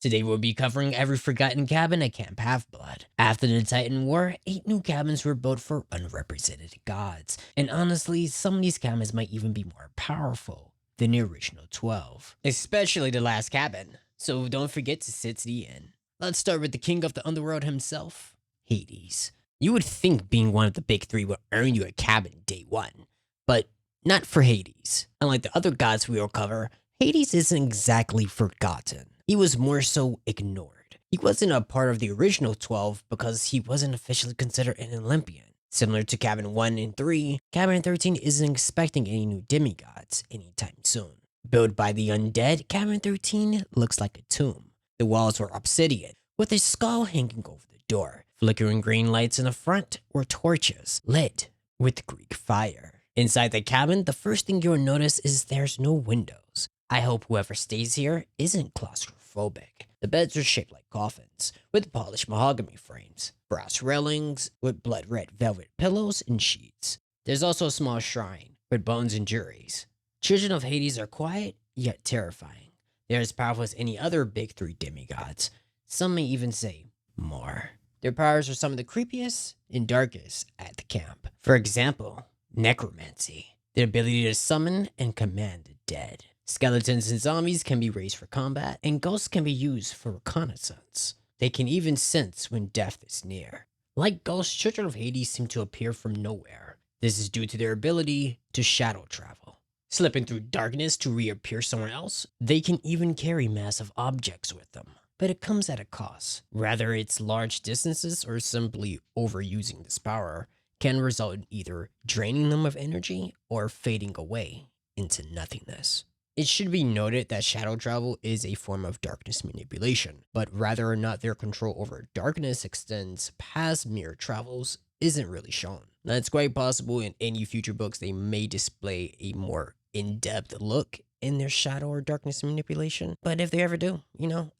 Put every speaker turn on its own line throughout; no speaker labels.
Today we'll be covering every forgotten cabin at Camp Half-Blood. After the Titan War, 8 new cabins were built for unrepresented gods, and honestly, some of these cabins might even be more powerful than the original 12. Especially the last cabin, so don't forget to sit to the end. Let's start with the king of the underworld himself, Hades. You would think being one of the big three would earn you a cabin day one, but not for Hades. Unlike the other gods we will cover, Hades isn't exactly forgotten. He was more so ignored. He wasn't a part of the original 12 because he wasn't officially considered an Olympian. Similar to Cabin 1 and 3, Cabin 13 isn't expecting any new demigods anytime soon. Built by the undead, Cabin 13 looks like a tomb. The walls were obsidian, with a skull hanging over the door. Flickering green lights in the front were torches, lit with Greek fire. Inside the cabin, the first thing you'll notice is there's no windows. I hope whoever stays here isn't claustrophobic. The beds are shaped like coffins, with polished mahogany frames, brass railings with blood red velvet pillows and sheets. There's also a small shrine with bones and juries. Children of Hades are quiet, yet terrifying. They're as powerful as any other big three demigods. Some may even say more. Their powers are some of the creepiest and darkest at the camp. For example, necromancy, the ability to summon and command the dead. Skeletons and zombies can be raised for combat, and ghosts can be used for reconnaissance. They can even sense when death is near. Like ghosts, children of Hades seem to appear from nowhere. This is due to their ability to shadow travel. Slipping through darkness to reappear somewhere else, they can even carry massive objects with them. But it comes at a cost. Whether it's large distances or simply overusing this power, can result in either draining them of energy or fading away into nothingness. It should be noted that shadow travel is a form of darkness manipulation, but whether or not their control over darkness extends past mere travels isn't really shown. Now, it's quite possible in any future books they may display a more in-depth look in their shadow or darkness manipulation, but if they ever do,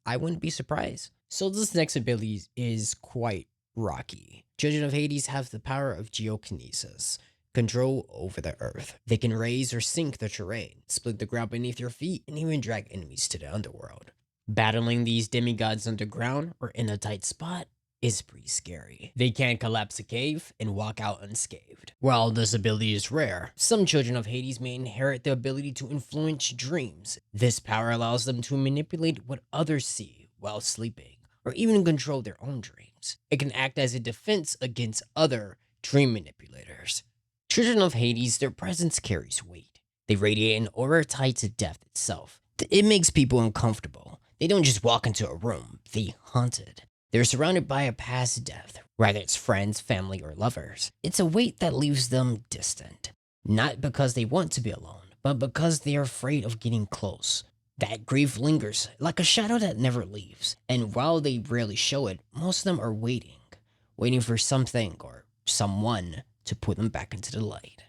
I wouldn't be surprised. So this next ability is quite rocky. Children of Hades have the power of geokinesis, control over the earth. They can raise or sink the terrain, split the ground beneath your feet, and even drag enemies to the underworld. Battling these demigods underground or in a tight spot is pretty scary. They can collapse a cave and walk out unscathed. While this ability is rare, some children of Hades may inherit the ability to influence dreams. This power allows them to manipulate what others see while sleeping, or even control their own dreams. It can act as a defense against other dream manipulators. Children of Hades, their presence carries weight. They radiate an aura tied to death itself. It makes people uncomfortable. They don't just walk into a room, they haunt it. They're surrounded by a past death, whether it's friends, family, or lovers. It's a weight that leaves them distant. Not because they want to be alone, but because they are afraid of getting close. That grief lingers, like a shadow that never leaves. And while they rarely show it, most of them are waiting for something or someone to put them back into the light.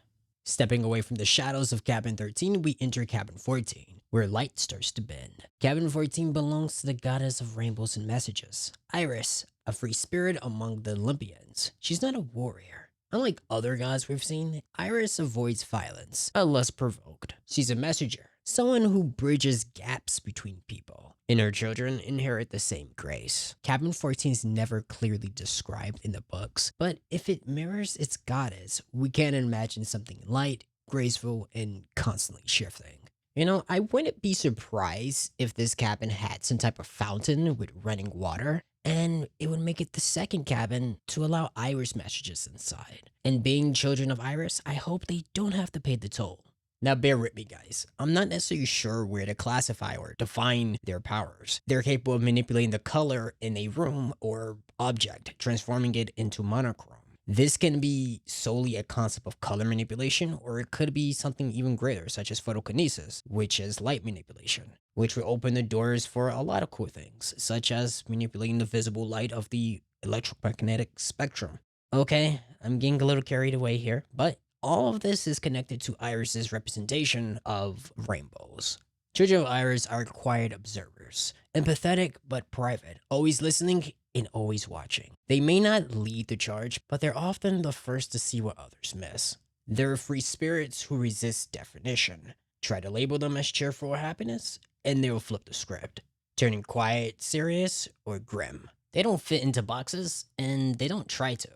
Stepping away from the shadows of Cabin 13, we enter Cabin 14, where light starts to bend. Cabin 14 belongs to the goddess of rainbows and messages, Iris, a free spirit among the Olympians. She's not a warrior. Unlike other gods we've seen, Iris avoids violence, unless provoked. She's a messenger, someone who bridges gaps between people, and her children inherit the same grace. Cabin 14 is never clearly described in the books, but if it mirrors its goddess, we can imagine something light, graceful, and constantly shifting. I wouldn't be surprised if this cabin had some type of fountain with running water, and it would make it the second cabin to allow Iris messages inside. And being children of Iris, I hope they don't have to pay the toll. Now bear with me, guys. I'm not necessarily sure where to classify or define their powers. They're capable of manipulating the color in a room or object, transforming it into monochrome. This can be solely a concept of color manipulation, or it could be something even greater, such as photokinesis, which is light manipulation, which will open the doors for a lot of cool things, such as manipulating the visible light of the electromagnetic spectrum. Okay, I'm getting a little carried away here, but all of this is connected to Iris's representation of rainbows. Children of Iris are quiet observers, empathetic but private, always listening and always watching. They may not lead the charge, but they're often the first to see what others miss. They're free spirits who resist definition. Try to label them as cheerful or happiness, and they'll flip the script. turning quiet, serious, or grim. They don't fit into boxes, and they don't try to.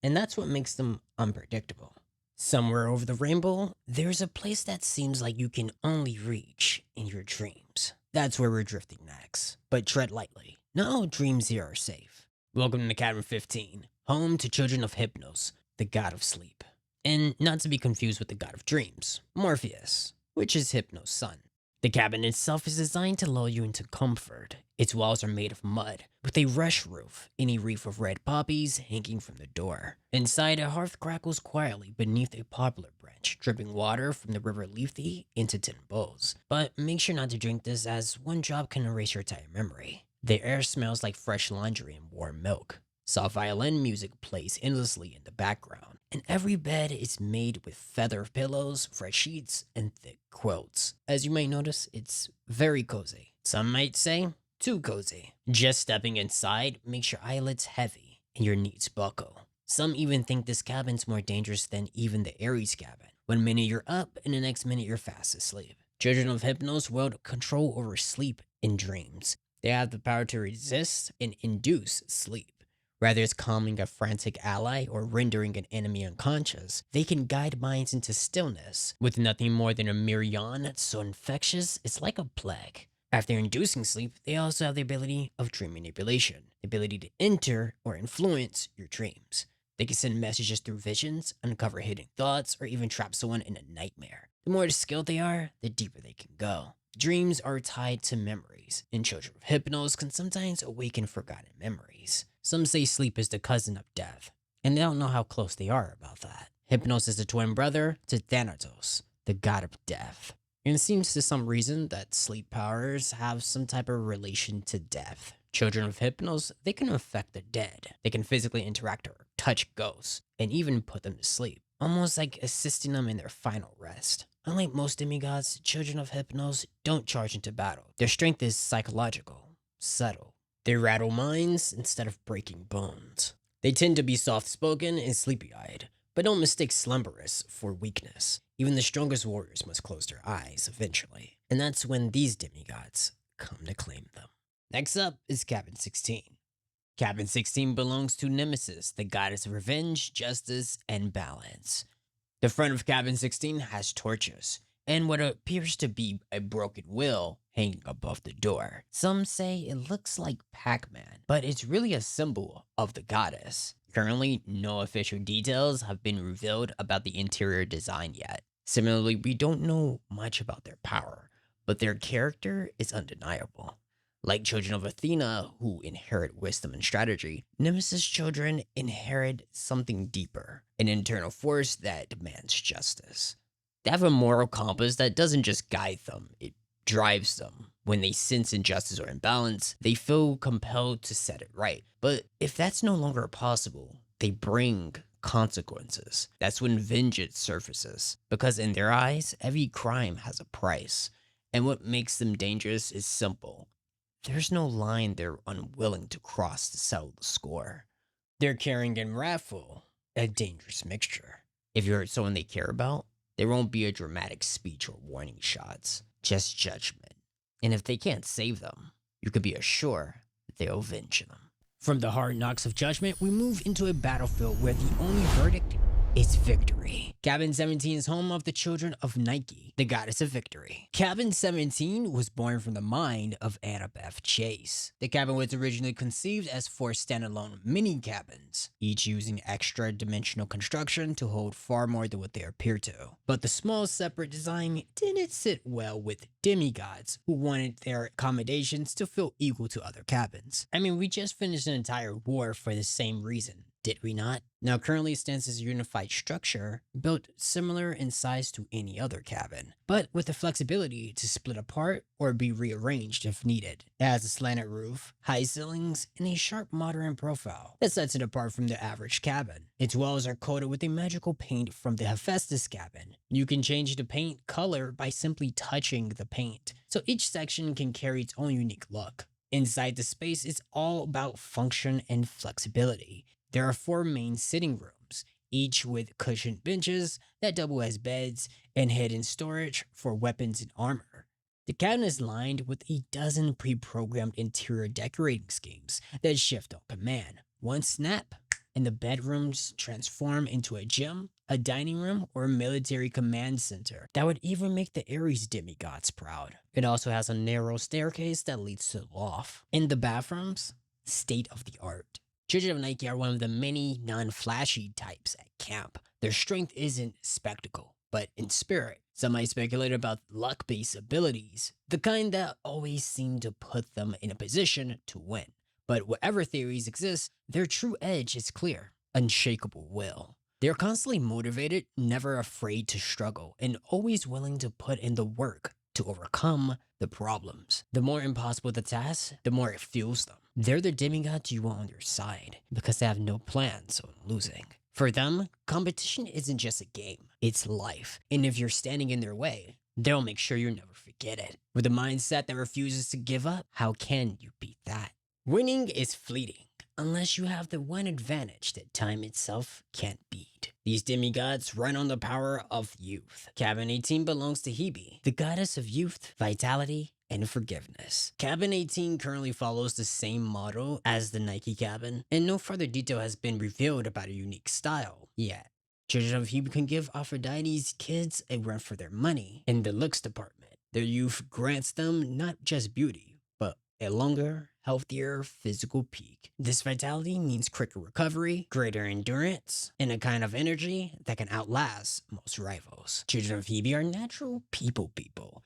And that's what makes them unpredictable. Somewhere over the rainbow, there's a place that seems like you can only reach in your dreams. That's where we're drifting next. But tread lightly. Not all dreams here are safe. Welcome to Cabin 15, home to children of Hypnos, the god of sleep. And not to be confused with the god of dreams, Morpheus, which is Hypnos' son. The cabin itself is designed to lull you into comfort. Its walls are made of mud, with a rush roof and a wreath of red poppies hanging from the door. Inside, a hearth crackles quietly beneath a poplar branch, dripping water from the river Lethe into tin bowls. But make sure not to drink this, as one drop can erase your entire memory. The air smells like fresh laundry and warm milk. Soft violin music plays endlessly in the background, and every bed is made with feather pillows, fresh sheets, and thick quilts. As you might notice, it's very cozy. Some might say, too cozy. Just stepping inside makes your eyelids heavy and your knees buckle. Some even think this cabin's more dangerous than even the Ares cabin. One minute you're up, and the next minute you're fast asleep. Children of Hypnos wield control over sleep and dreams. They have the power to resist and induce sleep. Whether it's calming a frantic ally or rendering an enemy unconscious, they can guide minds into stillness with nothing more than a mere yawn so infectious it's like a plague. After inducing sleep, they also have the ability of dream manipulation, the ability to enter or influence your dreams. They can send messages through visions, uncover hidden thoughts, or even trap someone in a nightmare. The more skilled they are, the deeper they can go. Dreams are tied to memories, and children of Hypnos can sometimes awaken forgotten memories. Some say sleep is the cousin of death, and they don't know how close they are about that. Hypnos is the twin brother to Thanatos, the god of death. And it seems to some reason that sleep powers have some type of relation to death. Children of Hypnos, they can affect the dead. They can physically interact or touch ghosts, and even put them to sleep, almost like assisting them in their final rest. Unlike most demigods, children of Hypnos don't charge into battle. Their strength is psychological, subtle. They rattle minds instead of breaking bones. They tend to be soft-spoken and sleepy-eyed, but don't mistake slumberous for weakness. Even the strongest warriors must close their eyes eventually, and that's when these demigods come to claim them. Next up is Cabin 16. Cabin 16 belongs to Nemesis, the goddess of revenge, justice, and balance. The front of Cabin 16 has torches, and what appears to be a broken wheel hanging above the door. Some say it looks like Pac-Man, but it's really a symbol of the goddess. Currently, no official details have been revealed about the interior design yet. Similarly, we don't know much about their power, but their character is undeniable. Like children of Athena, who inherit wisdom and strategy, Nemesis children inherit something deeper, an internal force that demands justice. They have a moral compass that doesn't just guide them, it drives them. When they sense injustice or imbalance, they feel compelled to set it right. But if that's no longer possible, they bring consequences. That's when vengeance surfaces, because in their eyes, every crime has a price. And what makes them dangerous is simple. There's no line they're unwilling to cross to settle the score. They're caring and wrathful, a dangerous mixture. If you hurt someone they care about, there won't be a dramatic speech or warning shots, just judgment. And if they can't save them, you can be assured that they'll avenge them. From the hard knocks of judgment, we move into a battlefield where the only verdict is victory. Cabin 17 is home of the children of Nike, the goddess of victory. Cabin 17 was born from the mind of Annabeth Chase. The cabin was originally conceived as 4 standalone mini cabins, each using extra dimensional construction to hold far more than what they appear to. But the small separate design didn't sit well with demigods who wanted their accommodations to feel equal to other cabins. I mean, we just finished an entire war for the same reason, did we not? Now currently it stands as a unified structure, built similar in size to any other cabin, but with the flexibility to split apart or be rearranged if needed. It has a slanted roof, high ceilings, and a sharp modern profile that sets it apart from the average cabin. Its walls are coated with a magical paint from the Hephaestus cabin. You can change the paint color by simply touching the paint, so each section can carry its own unique look. Inside the space, it's all about function and flexibility. There are 4 main sitting rooms, each with cushioned benches that double as beds and hidden storage for weapons and armor. The cabin is lined with a dozen pre-programmed interior decorating schemes that shift on command. One snap, and the bedrooms transform into a gym, a dining room, or a military command center that would even make the Ares demigods proud. It also has a narrow staircase that leads to the loft. In the bathrooms, state of the art. Children of Nike are one of the many non-flashy types at camp. Their strength isn't spectacle, but in spirit. Some might speculate about luck-based abilities, the kind that always seem to put them in a position to win. But whatever theories exist, their true edge is clear: unshakable will. They're constantly motivated, never afraid to struggle, and always willing to put in the work to overcome the problems. The more impossible the task, the more it fuels them. They're the demigods you want on your side because they have no plans on losing. For them, competition isn't just a game, it's life. And if you're standing in their way, they'll make sure you never forget it. With a mindset that refuses to give up, how can you beat that? Winning is fleeting, unless you have the one advantage that time itself can't beat. These demigods run on the power of youth. Cabin 18 belongs to Hebe, the goddess of youth, vitality, and forgiveness. Cabin 18 currently follows the same model as the Nike cabin, and no further detail has been revealed about a unique style yet. Children of Hebe can give Aphrodite's kids a run for their money in the looks department. Their youth grants them not just beauty, but a longer, healthier physical peak. This vitality means quicker recovery, greater endurance, and a kind of energy that can outlast most rivals. Children of Hebe are natural people,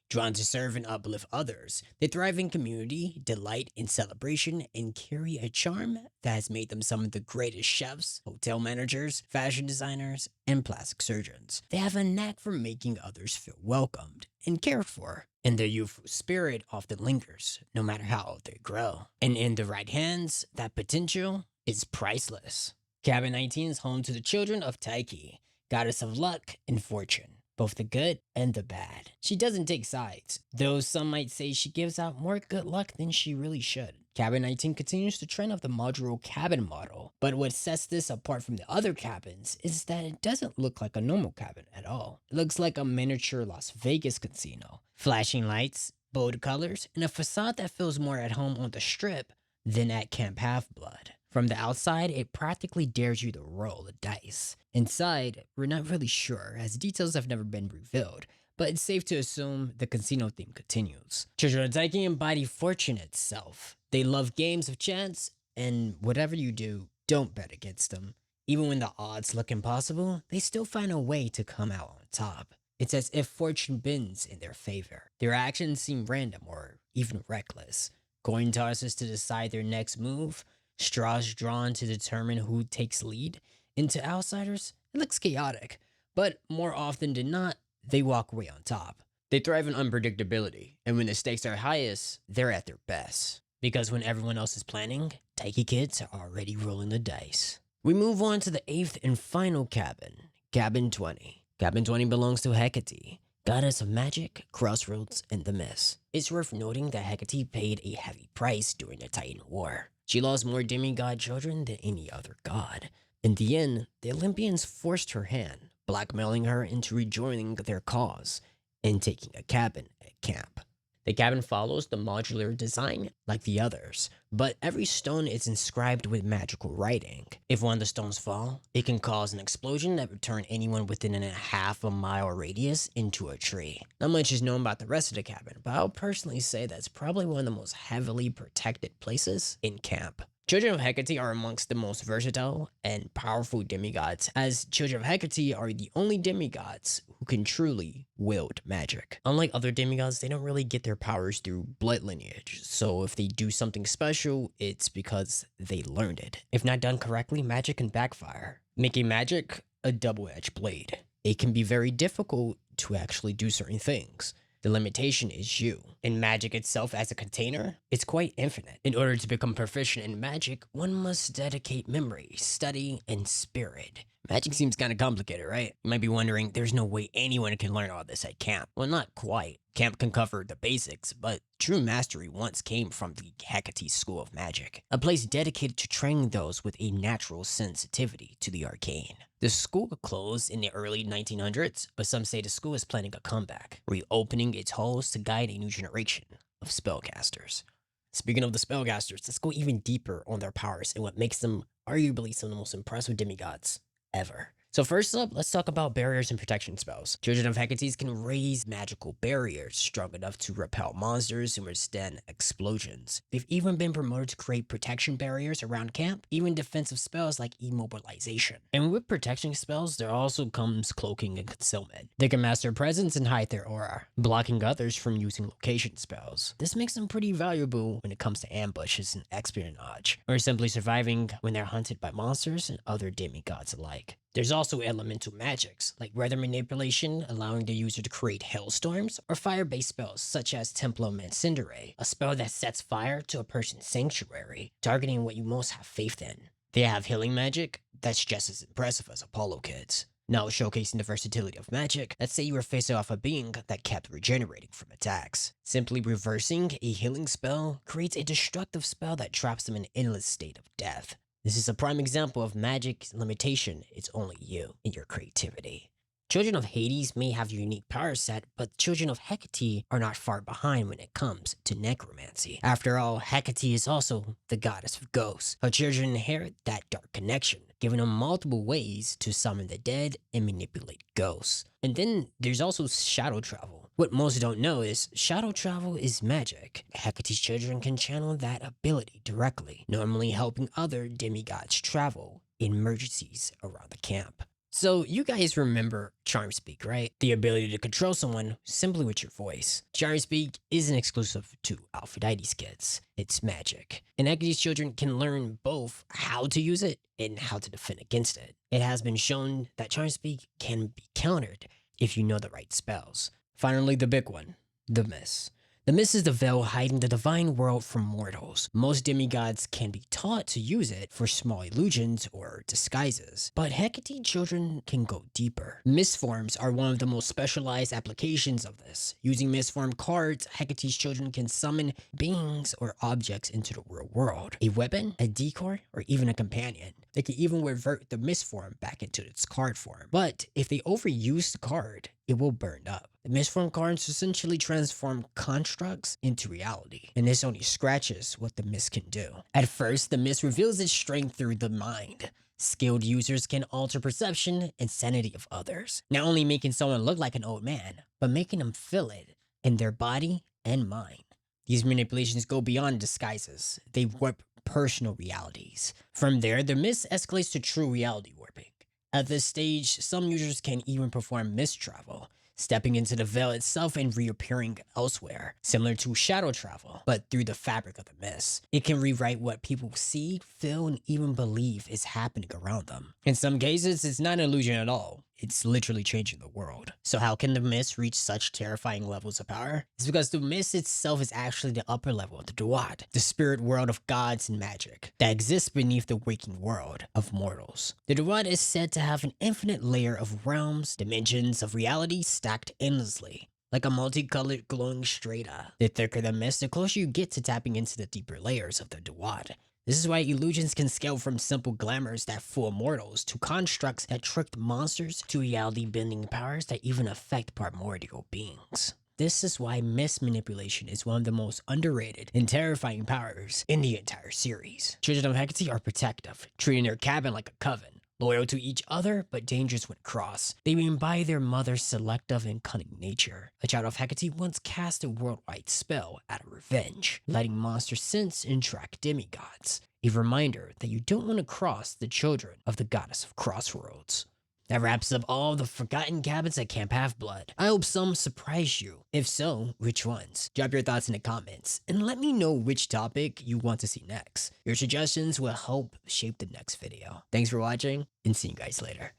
drawn to serve and uplift others. They thrive in community, delight in celebration, and carry a charm that has made them some of the greatest chefs, hotel managers, fashion designers, and plastic surgeons. They have a knack for making others feel welcomed and cared for, and their youthful spirit often lingers, no matter how old they grow. And in the right hands, that potential is priceless. Cabin 19 is home to the children of Tyche, goddess of luck and fortune, both the good and the bad. She doesn't take sides, though some might say she gives out more good luck than she really should. Cabin 19 continues the trend of the modular cabin model, but what sets this apart from the other cabins is that it doesn't look like a normal cabin at all. It looks like a miniature Las Vegas casino. Flashing lights, bold colors, and a facade that feels more at home on the strip than at Camp Half-Blood. From the outside, it practically dares you to roll the dice. Inside, we're not really sure, as details have never been revealed, but it's safe to assume the casino theme continues. Children of Tyche embody fortune itself. They love games of chance, and whatever you do, don't bet against them. Even when the odds look impossible, they still find a way to come out on top. It's as if fortune bends in their favor. Their actions seem random or even reckless. Coin tosses to decide their next move, straws drawn to determine who takes lead, and to outsiders, it looks chaotic. But more often than not, they walk away on top. They thrive in unpredictability, and when the stakes are highest, they're at their best. Because when everyone else is planning, Tyche kids are already rolling the dice. We move on to the 8th and final cabin, Cabin 20. Cabin 20 belongs to Hecate, goddess of magic, crossroads, and the mist. It's worth noting that Hecate paid a heavy price during the Titan War. She lost more demigod children than any other god. In the end, the Olympians forced her hand, blackmailing her into rejoining their cause and taking a cabin at camp. The cabin follows the modular design like the others, but every stone is inscribed with magical writing. If one of the stones fall, it can cause an explosion that would turn anyone within a half-a-mile radius into a tree. Not much is known about the rest of the cabin, but I'll personally say that's probably one of the most heavily protected places in camp. Children of Hecate are amongst the most versatile and powerful demigods, as children of Hecate are the only demigods who can truly wield magic. Unlike other demigods, they don't really get their powers through blood lineage, so if they do something special, it's because they learned it. If not done correctly, magic can backfire, making magic a double-edged blade. It can be very difficult to actually do certain things. The limitation is you. In magic itself as a container, it's quite infinite. In order to become proficient in magic, one must dedicate memory, study, and spirit. Magic seems kind of complicated, right? You might be wondering, there's no way anyone can learn all this at camp. Well, not quite. Camp can cover the basics, but true mastery once came from the Hecate School of Magic, a place dedicated to training those with a natural sensitivity to the arcane. The school closed in the early 1900s, but some say the school is planning a comeback, reopening its halls to guide a new generation of spellcasters. Speaking of the spellcasters, let's go even deeper on their powers and what makes them arguably some of the most impressive demigods ever. So first up, let's talk about barriers and protection spells. Children of Hecate can raise magical barriers strong enough to repel monsters and withstand explosions. They've even been promoted to create protection barriers around camp, even defensive spells like immobilization. And with protection spells, there also comes cloaking and concealment. They can master presence and hide their aura, blocking others from using location spells. This makes them pretty valuable when it comes to ambushes and espionage, or simply surviving when they're hunted by monsters and other demigods alike. There's also elemental magics, like weather manipulation, allowing the user to create hailstorms, or fire-based spells such as Templum Incendere, a spell that sets fire to a person's sanctuary, targeting what you most have faith in. They have healing magic that's just as impressive as Apollo Kids. Now showcasing the versatility of magic, let's say you were facing off a being that kept regenerating from attacks. Simply reversing a healing spell creates a destructive spell that traps them in an endless state of death. This is a prime example of magic's limitation. It's only you and your creativity. Children of Hades may have a unique power set, but children of Hecate are not far behind when it comes to necromancy. After all, Hecate is also the goddess of ghosts. Her children inherit that dark connection, giving them multiple ways to summon the dead and manipulate ghosts. And then there's also shadow travel. What most don't know is shadow travel is magic. Hecate's children can channel that ability directly, normally helping other demigods travel in emergencies around the camp. So you guys remember Charm Speak, right? The ability to control someone simply with your voice. Charm Speak isn't exclusive to Aphrodite's kids. It's magic. And Hecate's children can learn both how to use it and how to defend against it. It has been shown that Charm Speak can be countered if you know the right spells. Finally, the big one, the Mist. The Mist is the veil hiding the divine world from mortals. Most demigods can be taught to use it for small illusions or disguises, but Hecate children can go deeper. Mist forms are one of the most specialized applications of this. Using mist form cards, Hecate's children can summon beings or objects into the real world. A weapon, a decoy, or even a companion. They can even revert the mist form back into its card form. But if they overuse the card, it will burn up. The mistform cards essentially transform constructs into reality, and this only scratches what the mist can do. At first, the mist reveals its strength through the mind. Skilled users can alter perception and sanity of others, not only making someone look like an old man, but making them feel it in their body and mind. These manipulations go beyond disguises. They warp personal realities. From there, the mist escalates to true reality warping. At this stage, some users can even perform mist travel, stepping into the veil itself and reappearing elsewhere, similar to shadow travel, but through the fabric of the mist. It can rewrite what people see, feel, and even believe is happening around them. In some cases, it's not an illusion at all. It's literally changing the world. So how can the mist reach such terrifying levels of power? It's because the mist itself is actually the upper level of the Duat, the spirit world of gods and magic that exists beneath the waking world of mortals. The Duat is said to have an infinite layer of realms, dimensions of reality stacked endlessly, like a multicolored glowing strata. The thicker the mist, the closer you get to tapping into the deeper layers of the Duat. This is why illusions can scale from simple glamours that fool mortals to constructs that trick monsters to reality-bending powers that even affect primordial beings. This is why mist manipulation is one of the most underrated and terrifying powers in the entire series. Children of Hecate are protective, treating their cabin like a coven. Loyal to each other, but dangerous when crossed. They embody their mother's selective and cunning nature. A child of Hecate once cast a worldwide spell out of revenge, letting monsters sense and track demigods. A reminder that you don't want to cross the children of the goddess of crossroads. That wraps up all the forgotten cabins at Camp Half-Blood. I hope some surprised you. If so, which ones? Drop your thoughts in the comments and let me know which topic you want to see next. Your suggestions will help shape the next video. Thanks for watching and see you guys later.